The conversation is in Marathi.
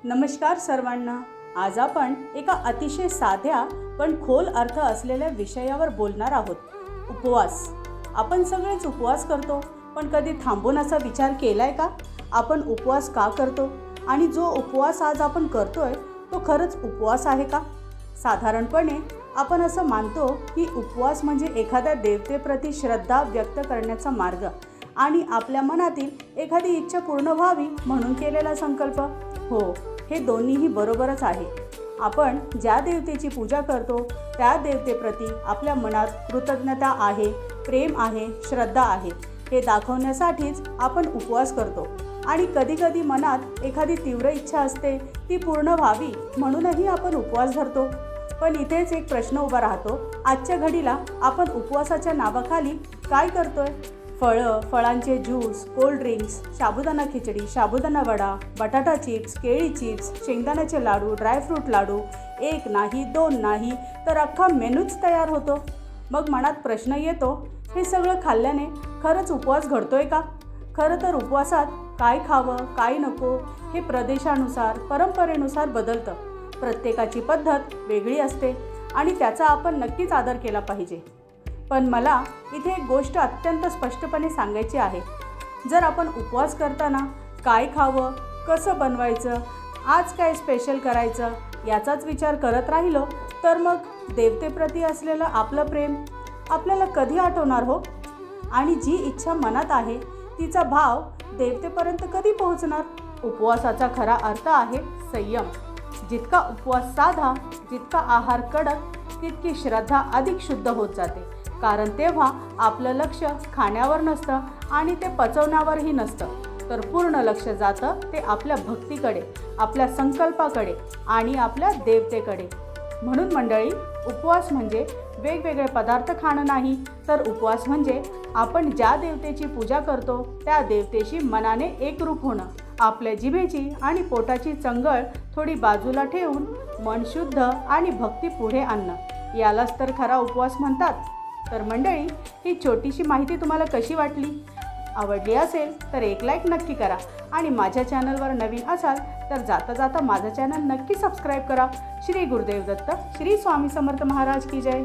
नमस्कार सर्वांना। आज आपण एका अतिशय साध्या पण खोल अर्थ असलेल्या विषयावर बोलणार आहोत, उपवास। आपण सगळेच उपवास करतो, पण कधी थांबून असा विचार केलाय का आपण उपवास का करतो आणि जो उपवास आज आपण करतोय तो खरंच उपवास आहे का? साधारणपणे आपण असं मानतो की उपवास म्हणजे एखाद्या देवतेप्रती श्रद्धा व्यक्त करण्याचा मार्ग आणि आपल्या मनातील एखादी इच्छा पूर्ण व्हावी म्हणून केलेला संकल्प। हो, हे दोन्हीही बरोबरच आहे। आपण ज्या देवतेची पूजा करतो त्या देवतेप्रती आपल्या मनात कृतज्ञता आहे, प्रेम आहे, श्रद्धा आहे हे दाखवण्यासाठीच आपण उपवास करतो। आणि कधीकधी मनात एखादी तीव्र इच्छा असते, ती पूर्ण व्हावी म्हणूनही आपण उपवास धरतो। पण इथेच एक प्रश्न उभा राहतो, आजच्या घडीला आपण उपवासाच्या नावाखाली काय करतोय? फळांचे ज्यूस, कोल्ड ड्रिंक्स, साबुदाणा खिचडी, साबुदाणा वडा, बटाटा चिप्स, केळी चिप्स, शेंगदाण्याचे लाडू, ड्रायफ्रूट लाडू, एक नाही दोन नाही तर अख्खा मेनूच तयार होतो। मग मनात प्रश्न येतो, हे सगळं खाल्ल्याने खरंच उपवास घडतोय का? खरं तर उपवासात काय खावं काय नको हे प्रदेशानुसार, परंपरेनुसार बदलतं। प्रत्येकाची पद्धत वेगळी असते आणि त्याचा आपण नक्कीच आदर केला पाहिजे। पण मला इथे एक गोष्ट अत्यंत स्पष्टपणे सांगायची आहे, जर आपण उपवास करताना काय खावं, कसं बनवायचं, आज काय स्पेशल करायचं याचाच विचार करत राहिलो तर मग देवतेप्रती असलेलं आपलं प्रेम आपल्याला कधी आठवणार हो? आणि जी इच्छा मनात आहे तिचा भाव देवतेपर्यंत कधी पोहोचणार? उपवासाचा खरा अर्थ आहे संयम। जितका उपवास साधा, जितका आहार कडक, तितकी श्रद्धा अधिक शुद्ध होत जाते। कारण तेव्हा आपलं लक्ष खाण्यावर नसतं आणि ते पचवण्यावरही नसतं, तर पूर्ण लक्ष जातं ते आपल्या भक्तीकडे, आपल्या संकल्पाकडे आणि आपल्या देवतेकडे। म्हणून मंडळी, उपवास म्हणजे वेगवेगळे पदार्थ खाणं नाही, तर उपवास म्हणजे आपण ज्या देवतेची पूजा करतो त्या देवतेशी मनाने एकरूप होणं, आपल्या जिभेची आणि पोटाची चंगळ थोडी बाजूला ठेवून मन शुद्ध आणि भक्ती पुढे आणणं, यालाच तर खरा उपवास म्हणतात। तर मंडळी, ही छोटीशी माहिती तुम्हाला कशी वाटली? आवडली असेल तर एक लाईक नक्की करा आणि माझ्या चॅनलवर नवीन असाल तर जाता जाता माझं चॅनल नक्की सबस्क्राईब करा। श्री गुरुदेव दत्त, श्री स्वामी समर्थ महाराज की जय।